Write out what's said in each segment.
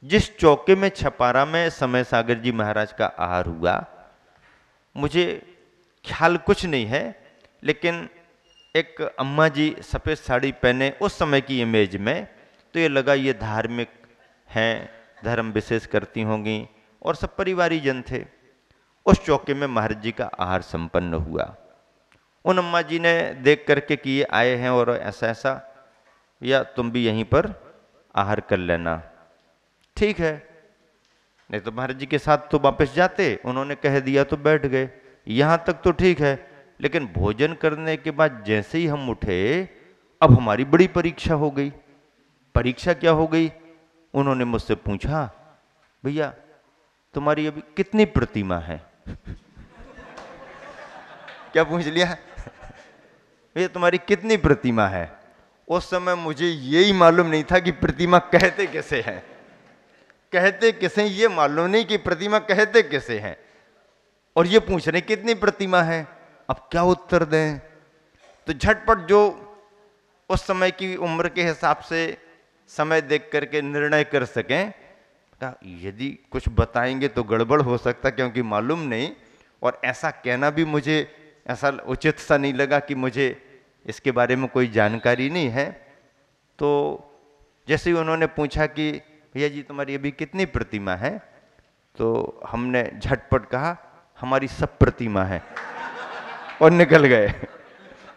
जिस चौके में छपारा में समय सागर जी महाराज का आहार हुआ, मुझे ख्याल कुछ नहीं है, लेकिन एक अम्मा जी सफ़ेद साड़ी पहने उस समय की इमेज में, तो ये लगा ये धार्मिक हैं, धर्म विशेष करती होंगी, और सब परिवारी जन थे। उस चौके में महाराज जी का आहार संपन्न हुआ। उन अम्मा जी ने देख करके कि ये आए हैं और ऐसा ऐसा, या तुम भी यहीं पर आहार कर लेना। ठीक है, नहीं तो महाराज जी के साथ तो वापस जाते, उन्होंने कह दिया तो बैठ गए, यहां तक तो ठीक है। लेकिन भोजन करने के बाद जैसे ही हम उठे, अब हमारी बड़ी परीक्षा हो गई। परीक्षा क्या हो गई? उन्होंने मुझसे पूछा, भैया तुम्हारी अभी कितनी प्रतिमा है? क्या पूछ लिया? भैया तुम्हारी कितनी प्रतिमा है? उस समय मुझे यही मालूम नहीं था कि प्रतिमा कहते कैसे हैं, कहते कैसे, ये मालूम नहीं कि प्रतिमा कहते कैसे हैं, और ये पूछ रहे कितनी प्रतिमा है। अब क्या उत्तर दें? तो झटपट जो उस समय की उम्र के हिसाब से समय देख करके निर्णय कर सकें, यदि कुछ बताएंगे तो गड़बड़ हो सकता, क्योंकि मालूम नहीं, और ऐसा कहना भी मुझे ऐसा उचित सा नहीं लगा कि मुझे इसके बारे में कोई जानकारी नहीं है। तो जैसे ही उन्होंने पूछा कि भैया जी तुम्हारी अभी कितनी प्रतिमा है, तो हमने झटपट कहा हमारी सब प्रतिमा है, और निकल गए।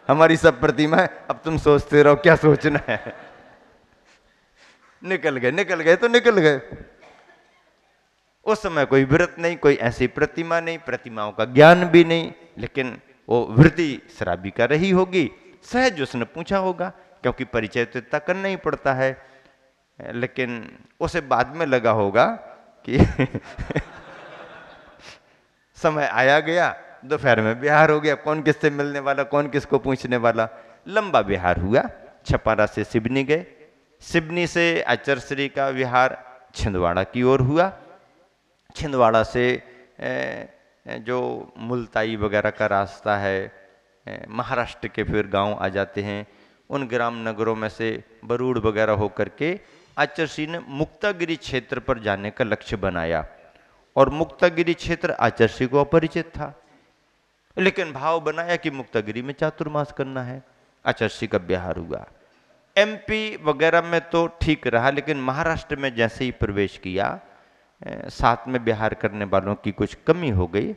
हमारी सब प्रतिमा है, अब तुम सोचते रहो क्या सोचना है। निकल गए तो निकल गए। उस समय कोई व्रत नहीं, कोई ऐसी प्रतिमा नहीं, प्रतिमाओं का ज्ञान भी नहीं, लेकिन वो वृत्ति शराबी का रही होगी। सहज उसने पूछा होगा, क्योंकि परिचय तो इतना करना ही पड़ता है। लेकिन उसे बाद में लगा होगा कि समय आया गया, दोपहर में बिहार हो गया, कौन किससे मिलने वाला, कौन किसको पूछने वाला। लंबा बिहार हुआ, छपारा से सिवनी गए, सिवनी से अचरश्री का विहार छिंदवाड़ा की ओर हुआ, छिंदवाड़ा से जो मुल्ताई वगैरह का रास्ता है, महाराष्ट्र के फिर गांव आ जाते हैं, उन ग्राम नगरों में से बरूड वगैरह होकर के आचरश्री ने मुक्तागिरी क्षेत्र पर जाने का लक्ष्य बनाया। और मुक्तागिरी क्षेत्र आचरश्री को अपरिचित था, लेकिन भाव बनाया कि मुक्तागिरी में चातुर्मास करना है। आचरश्री का बिहार हुआ। एमपी वगैरह में तो ठीक रहा, लेकिन महाराष्ट्र में जैसे ही प्रवेश किया, साथ में बिहार करने वालों की कुछ कमी हो गई,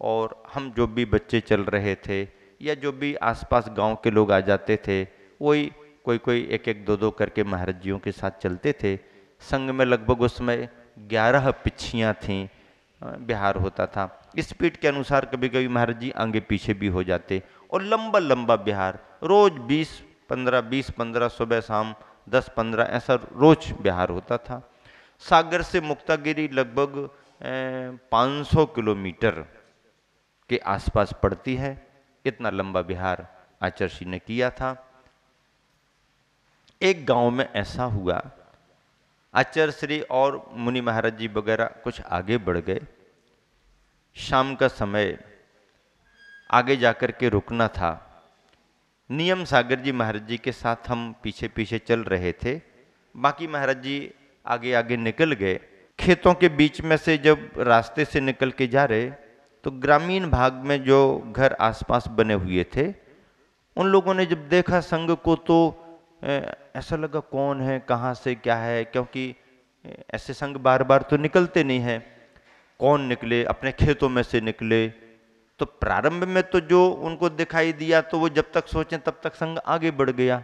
और हम जो भी बच्चे चल रहे थे या जो भी आसपास गांव के लोग आ जाते थे, वही कोई कोई एक एक दो दो करके महाराज जियों के साथ चलते थे। संग में लगभग उसमें 11 पिच्छियाँ थीं, बिहार होता था। स्पीड के अनुसार कभी कभी महाराज जी आगे पीछे भी हो जाते, और लंबा लंबा बिहार, रोज 20-15 सुबह शाम 10-15 ऐसा रोज बिहार होता था। सागर से मुक्तागिरी लगभग 500 किलोमीटर के आसपास पड़ती है। इतना लंबा बिहार आचरश्री ने किया था। एक गांव में ऐसा हुआ, आचरश्री और मुनि महाराज जी वगैरह कुछ आगे बढ़ गए, शाम का समय, आगे जाकर के रुकना था। नियम सागर जी महाराज जी के साथ हम पीछे पीछे चल रहे थे, बाकी महाराज जी आगे आगे निकल गए। खेतों के बीच में से जब रास्ते से निकल के जा रहे, तो ग्रामीण भाग में जो घर आसपास बने हुए थे, उन लोगों ने जब देखा संग को, तो ऐसा लगा कौन है, कहाँ से, क्या है, क्योंकि ऐसे संग बार बार तो निकलते नहीं हैं। कौन निकले? अपने खेतों में से निकले। तो प्रारंभ में तो जो उनको दिखाई दिया, तो वो जब तक सोचें तब तक संग आगे बढ़ गया।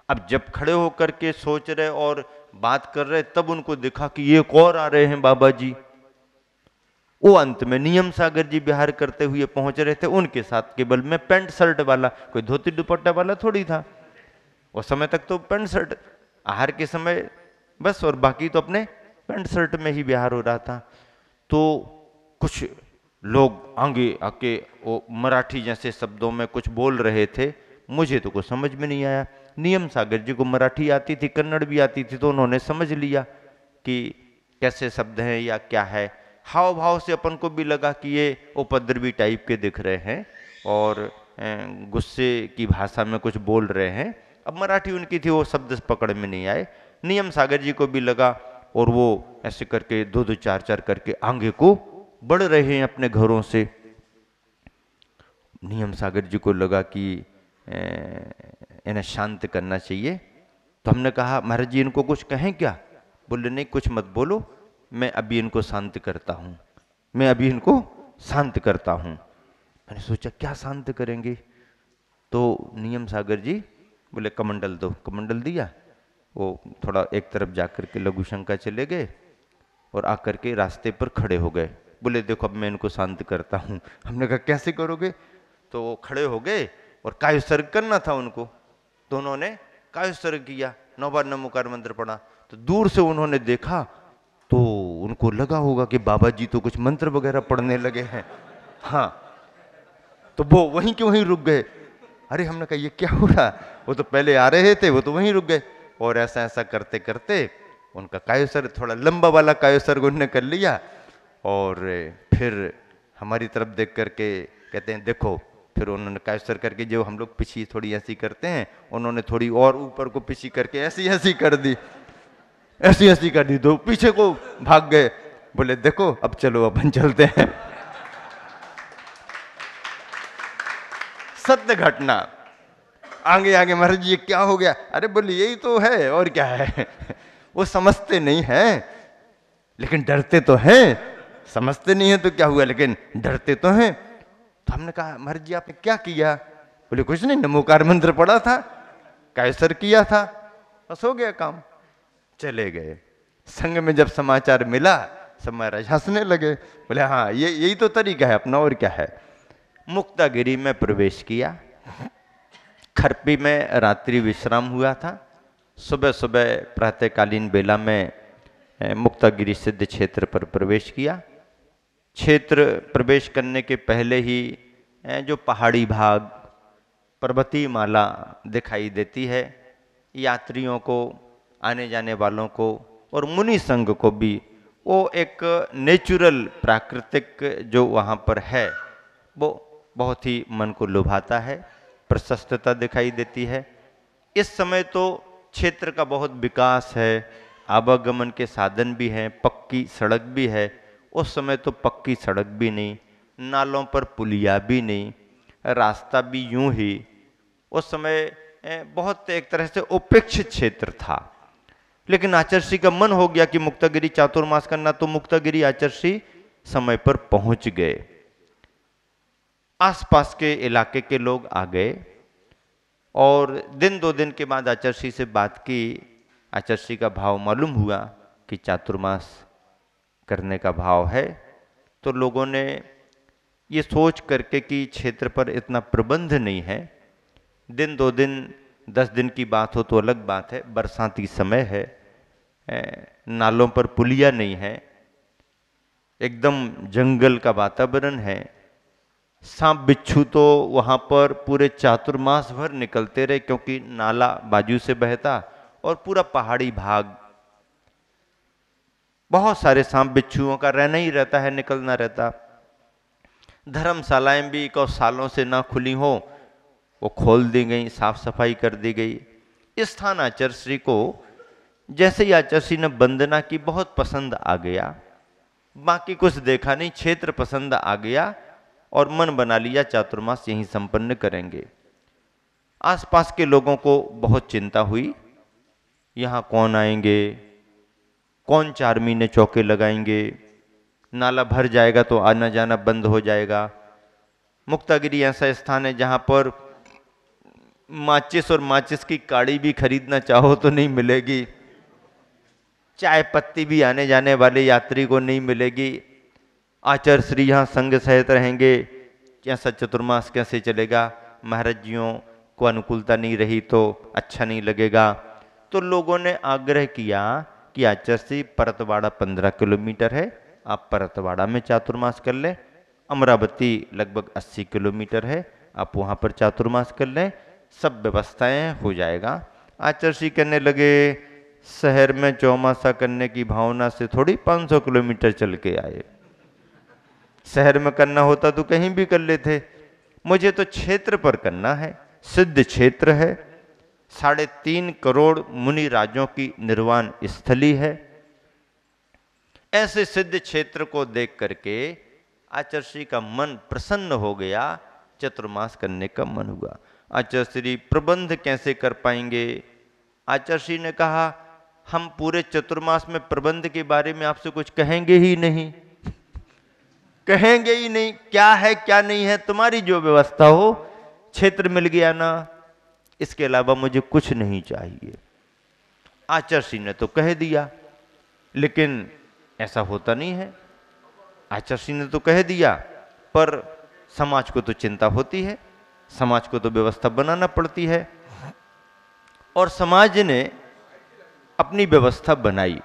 अब जब खड़े होकर के सोच रहे और बात कर रहे, तब उनको दिखा कि ये और आ रहे हैं बाबा जी। वो अंत में नियम सागर जी बिहार करते हुए पहुंच रहे थे, उनके साथ केवल मैं पैंट शर्ट वाला, कोई धोती दुपट्टा वाला थोड़ी था। उस समय तक तो पैंट शर्ट, आहार के समय बस, और बाकी तो अपने पैंट शर्ट में ही बिहार हो रहा था। तो कुछ लोग आगे आके वो मराठी जैसे शब्दों में कुछ बोल रहे थे, मुझे तो कुछ समझ में नहीं आया। नियम सागर जी को मराठी आती थी, कन्नड़ भी आती थी, तो उन्होंने समझ लिया कि कैसे शब्द हैं या क्या है। हाव भाव से अपन को भी लगा कि ये उपद्रवी टाइप के दिख रहे हैं और गुस्से की भाषा में कुछ बोल रहे हैं। अब मराठी उनकी थी, वो शब्द पकड़ में नहीं आए। नियम सागर जी को भी लगा और वो ऐसे करके दो दो चार चार करके आगे को बढ़ रहे हैं अपने घरों से। नियम सागर जी को लगा कि इन्हें शांत करना चाहिए, तो हमने कहा महाराज जी इनको कुछ कहें क्या? बोले नहीं कुछ मत बोलो, मैं अभी इनको शांत करता हूँ, मैं अभी इनको शांत करता हूँ। मैंने सोचा क्या शांत करेंगे, तो नियम सागर जी बोले कमंडल दो। कमंडल दिया, वो थोड़ा एक तरफ जाकर के लघु शंका चले गए और आकर के रास्ते पर खड़े हो गए। बोले देखो अब मैं इनको शांत करता हूँ। हमने कहा कैसे करोगे? तो वो खड़े हो गए और कायुसर्ग करना था उनको, तो उन्होंने कायुसर्ग किया, 9 बार नमोकार मंत्र पढ़ा। तो दूर से उन्होंने देखा तो उनको लगा होगा कि बाबा जी तो कुछ मंत्र वगैरह पढ़ने लगे हैं। हाँ, तो वो वहीं के वहीं रुक गए। अरे हमने कहा ये क्या हो रहा? वो तो पहले आ रहे थे, वो तो वहीं रुक गए। और ऐसा ऐसा करते करते उनका कायुसर्ग, थोड़ा लंबा वाला कायुसर्ग उन्होंने कर लिया। और फिर हमारी तरफ देख करके कहते हैं देखो, फिर उन्होंने कायुसर्ग करके जो हम लोग पिछी थोड़ी ऐसी करते हैं, उन्होंने थोड़ी और ऊपर को पिछी करके ऐसी ऐसी कर दी, ऐसी ऐसी कर दी, तो पीछे को भाग गए। बोले देखो अब चलो अपन चलते हैं। सत्य घटना। आगे आगे महाराज जी ये क्या हो गया? अरे बोले यही तो है और क्या है। वो समझते नहीं है लेकिन डरते तो हैं। समझते नहीं है तो क्या हुआ, लेकिन डरते तो हैं। तो हमने कहा महाराज जी आपने क्या किया? बोले कुछ नहीं, नमोकार मंत्र पढ़ा था, कायुसर्ग किया था, बस हो गया काम। चले गए। संग में जब समाचार मिला सब महाराज हंसने लगे। बोले हाँ ये यही तो तरीका है अपना, और क्या है। मुक्तागिरी में प्रवेश किया। खरपी में रात्रि विश्राम हुआ था। सुबह सुबह प्रातःकालीन बेला में मुक्तागिरी सिद्ध क्षेत्र पर प्रवेश किया। क्षेत्र प्रवेश करने के पहले ही जो पहाड़ी भाग, पर्वतीय माला दिखाई देती है, यात्रियों को, आने जाने वालों को और मुनि संघ को भी वो एक नेचुरल प्राकृतिक जो वहाँ पर है वो बहुत ही मन को लुभाता है, प्रशस्तता दिखाई देती है। इस समय तो क्षेत्र का बहुत विकास है, आवागमन के साधन भी हैं, पक्की सड़क भी है। उस समय तो पक्की सड़क भी नहीं, नालों पर पुलिया भी नहीं, रास्ता भी यूं ही। उस समय बहुत एक तरह से उपेक्षित क्षेत्र था। लेकिन आचार्य का मन हो गया कि मुक्तागिरी चातुर्मास करना, तो मुक्तागिरी आचार्य समय पर पहुंच गए। आसपास के इलाके के लोग आ गए और दिन 2 दिन के बाद आचार्य से बात की। आचार्य का भाव मालूम हुआ कि चातुर्मास करने का भाव है। तो लोगों ने ये सोच करके कि क्षेत्र पर इतना प्रबंध नहीं है, दिन 2 दिन 10 दिन की बात हो तो अलग बात है, बरसाती समय है, नालों पर पुलिया नहीं है, एकदम जंगल का वातावरण है। सांप बिच्छू तो वहाँ पर पूरे चातुर्मास भर निकलते रहे, क्योंकि नाला बाजू से बहता और पूरा पहाड़ी भाग, बहुत सारे सांप बिच्छुओं का रहना ही रहता है, निकलना रहता। धर्मशालाएं भी कई सालों से ना खुली हो, वो खोल दी गई, साफ सफाई कर दी गई। इस स्थान आचार्य श्री को जैसे ही आचार्य श्री ने वंदना की बहुत पसंद आ गया। बाकी कुछ देखा नहीं, क्षेत्र पसंद आ गया और मन बना लिया चातुर्मास यहीं संपन्न करेंगे। आसपास के लोगों को बहुत चिंता हुई, यहाँ कौन आएंगे, कौन 4 महीने चौके लगाएंगे, नाला भर जाएगा तो आना जाना बंद हो जाएगा। मुक्तागिरी ऐसा स्थान है जहाँ पर माचिस और माचिस की काड़ी भी खरीदना चाहो तो नहीं मिलेगी, चाय पत्ती भी आने जाने वाले यात्री को नहीं मिलेगी। आचार्य श्री यहाँ संग सहित रहेंगे, ऐसा चतुर्मास कैसे चलेगा? महाराज जियों को अनुकूलता नहीं रही तो अच्छा नहीं लगेगा। तो लोगों ने आग्रह किया कि आचार्य श्री परतवाड़ा 15 किलोमीटर है, आप परतवाड़ा में चातुर्मास कर लें। अमरावती लगभग 80 किलोमीटर है, आप वहाँ पर चातुर्मास कर लें, सब व्यवस्थाएं हो जाएगा। आचार्य श्री कहने लगे शहर में चौमासा करने की भावना से थोड़ी 500 किलोमीटर चल के आए, शहर में करना होता तो कहीं भी कर लेते, मुझे तो क्षेत्र पर करना है, सिद्ध क्षेत्र है, 3.5 करोड़ मुनि राजों की निर्वाण स्थली है, ऐसे सिद्ध क्षेत्र को देख करके आचार्य श्री का मन प्रसन्न हो गया, चतुर्मास करने का मन हुआ। आचार्य श्री प्रबंध कैसे कर पाएंगे? आचार्य श्री ने कहा, हम पूरे चतुर्मास में प्रबंध के बारे में आपसे कुछ कहेंगे ही नहीं, कहेंगे ही नहीं, क्या है क्या नहीं है, तुम्हारी जो व्यवस्था हो, क्षेत्र मिल गया ना, इसके अलावा मुझे कुछ नहीं चाहिए। आचार्य श्री ने तो कह दिया, लेकिन ऐसा होता नहीं है। आचार्य श्री ने तो कह दिया, पर समाज को तो चिंता होती है, समाज को तो व्यवस्था बनाना पड़ती है। और समाज ने अपनी व्यवस्था बनाई।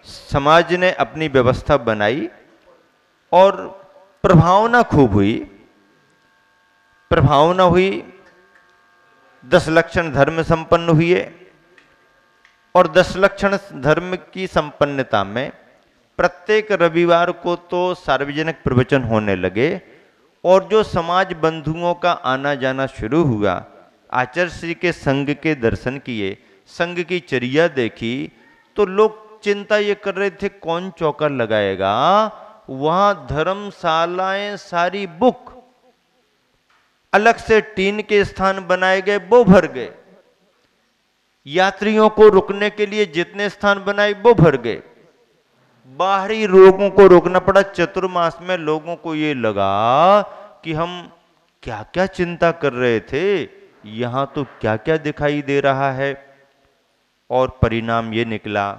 समाज ने अपनी व्यवस्था बनाई और प्रभावना खूब हुई। प्रभावना हुई, 10 लक्षण धर्म संपन्न हुए और 10 लक्षण धर्म की संपन्नता में प्रत्येक रविवार को तो सार्वजनिक प्रवचन होने लगे और जो समाज बंधुओं का आना जाना शुरू हुआ। आचार्य श्री के संघ के दर्शन किए, संघ की चर्या देखी, तो लोग चिंता ये कर रहे थे कौन चौका लगाएगा। वहां धर्मशालाएं सारी बुक, अलग से टीन के स्थान बनाए गए, वो भर गए। यात्रियों को रुकने के लिए जितने स्थान बनाए वो भर गए। बाहरी लोगों को रोकना पड़ा। चतुर्मास में लोगों को ये लगा कि हम क्या क्या चिंता कर रहे थे, यहां तो क्या क्या दिखाई दे रहा है। और परिणाम ये निकला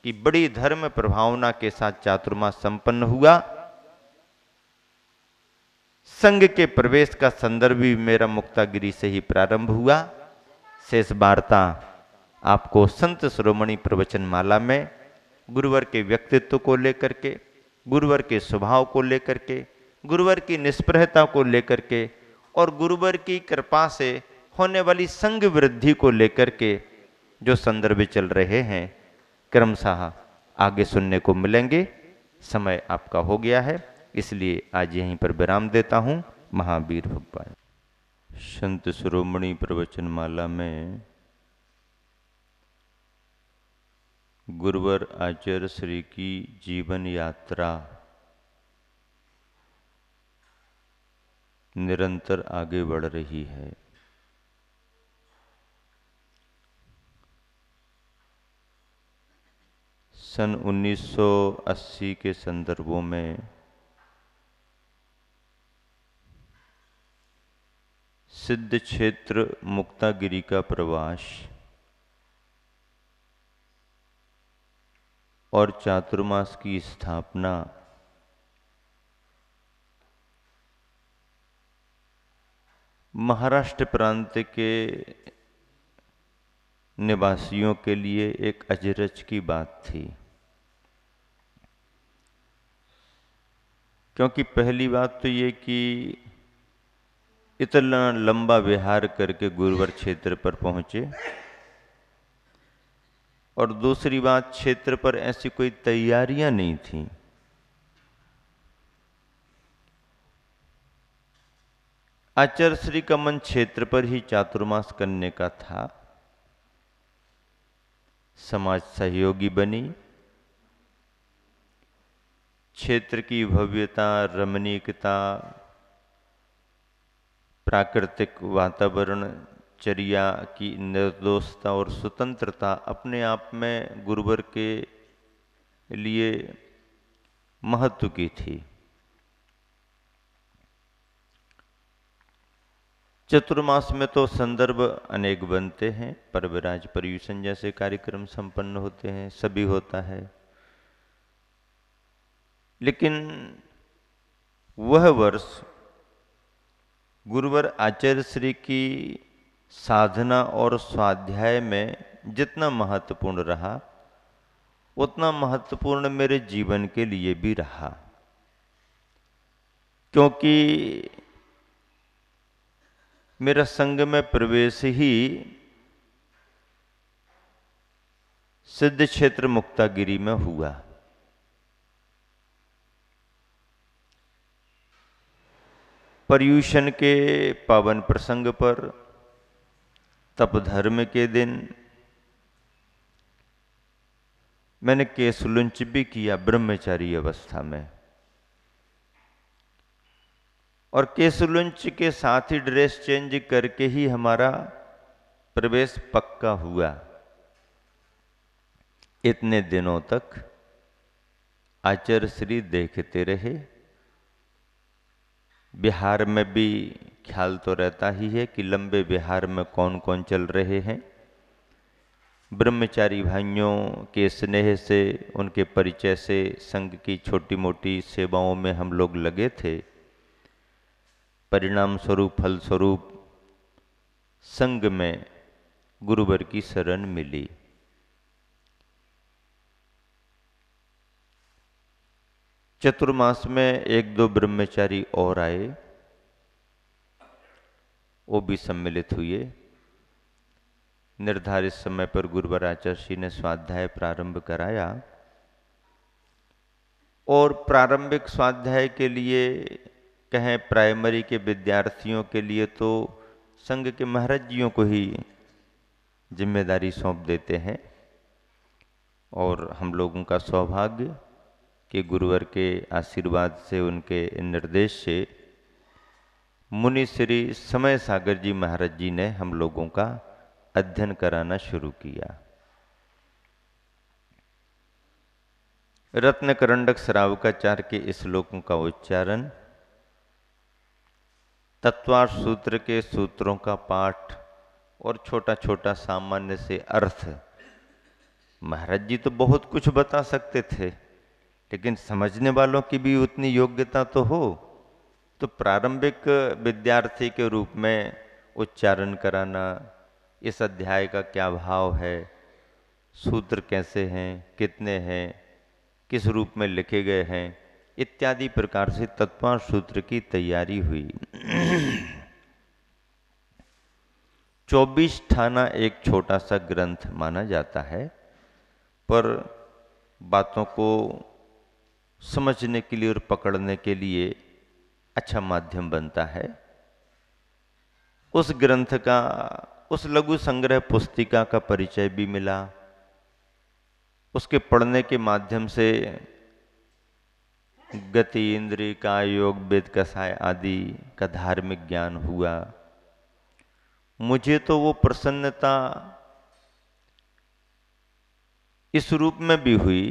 कि बड़ी धर्म प्रभावना के साथ चातुर्मास संपन्न हुआ। संघ के प्रवेश का संदर्भ भी मेरा मुक्तागिरी से ही प्रारंभ हुआ। शेष वार्ता आपको संत शिरोमणि प्रवचन माला में गुरुवर के व्यक्तित्व को लेकर के, गुरुवर के स्वभाव को लेकर के, गुरुवर की निष्प्रहता को लेकर के और गुरुवर की कृपा से होने वाली संघ वृद्धि को लेकर के जो संदर्भ चल रहे हैं, क्रमशः आगे सुनने को मिलेंगे। समय आपका हो गया है, इसलिए आज यहीं पर विराम देता हूँ। महावीर भगवान। संत शिरोमणि प्रवचन माला में गुरुवर आचार्य श्री की जीवन यात्रा निरंतर आगे बढ़ रही है। सन 1980 के संदर्भों में सिद्ध क्षेत्र मुक्तागिरी का प्रवास और चातुर्मास की स्थापना महाराष्ट्र प्रांत के निवासियों के लिए एक अजरज की बात थी। क्योंकि पहली बात तो ये कि इतना लंबा विहार करके गुरुवर क्षेत्र पर पहुंचे, और दूसरी बात, क्षेत्र पर ऐसी कोई तैयारियां नहीं थी। आचार्य श्री का मन क्षेत्र पर ही चातुर्मास करने का था। समाज सहयोगी बनी, क्षेत्र की भव्यता, रमणीकता, प्राकृतिक वातावरण, चर्या की निर्दोषता और स्वतंत्रता अपने आप में गुरुवर के लिए महत्व की थी। चतुर्मास में तो संदर्भ अनेक बनते हैं, परविराज पर्यूषण जैसे कार्यक्रम संपन्न होते हैं, सभी होता है। लेकिन वह वर्ष गुरुवर आचार्य श्री की साधना और स्वाध्याय में जितना महत्वपूर्ण रहा, उतना महत्वपूर्ण मेरे जीवन के लिए भी रहा। क्योंकि मेरा संघ में प्रवेश ही सिद्ध क्षेत्र मुक्तागिरी में हुआ। पर्यूषण के पावन प्रसंग पर तप धर्म के दिन मैंने केशलुंच भी किया ब्रह्मचारी अवस्था में, और केशलुंच के साथ ही ड्रेस चेंज करके ही हमारा प्रवेश पक्का हुआ। इतने दिनों तक आचार्य श्री देखते रहे। बिहार में भी ख्याल तो रहता ही है कि लंबे बिहार में कौन कौन चल रहे हैं। ब्रह्मचारी भाइयों के स्नेह से, उनके परिचय से, संघ की छोटी मोटी सेवाओं में हम लोग लगे थे। परिणाम स्वरूप, फल स्वरूप संघ में गुरुवर की शरण मिली। चतुर्मास में एक दो ब्रह्मचारी और आए, वो भी सम्मिलित हुए। निर्धारित समय पर गुरुवर आचार्य श्री ने स्वाध्याय प्रारंभ कराया, और प्रारंभिक स्वाध्याय के लिए कहें प्राइमरी के विद्यार्थियों के लिए तो संघ के महाराज जियों को ही जिम्मेदारी सौंप देते हैं। और हम लोगों का सौभाग्य कि गुरुवर के आशीर्वाद से, उनके निर्देश से मुनि श्री समय सागर जी महाराज जी ने हम लोगों का अध्ययन कराना शुरू किया। रत्न करंडक श्रावकाचार्य के श्लोकों का उच्चारण, तत्वार्थ सूत्र के सूत्रों का पाठ और छोटा छोटा सामान्य से अर्थ। महाराज जी तो बहुत कुछ बता सकते थे, लेकिन समझने वालों की भी उतनी योग्यता तो हो। तो प्रारंभिक विद्यार्थी के रूप में उच्चारण कराना, इस अध्याय का क्या भाव है, सूत्र कैसे हैं, कितने हैं, किस रूप में लिखे गए हैं, इत्यादि प्रकार से तत्वार्थ सूत्र की तैयारी हुई। 24 ठाना एक छोटा सा ग्रंथ माना जाता है, पर बातों को समझने के लिए और पकड़ने के लिए अच्छा माध्यम बनता है। उस ग्रंथ का, उस लघु संग्रह पुस्तिका का परिचय भी मिला। उसके पढ़ने के माध्यम से गति, इंद्रिय का योग, वेद कसाय आदि का धार्मिक ज्ञान हुआ। मुझे तो वो प्रसन्नता इस रूप में भी हुई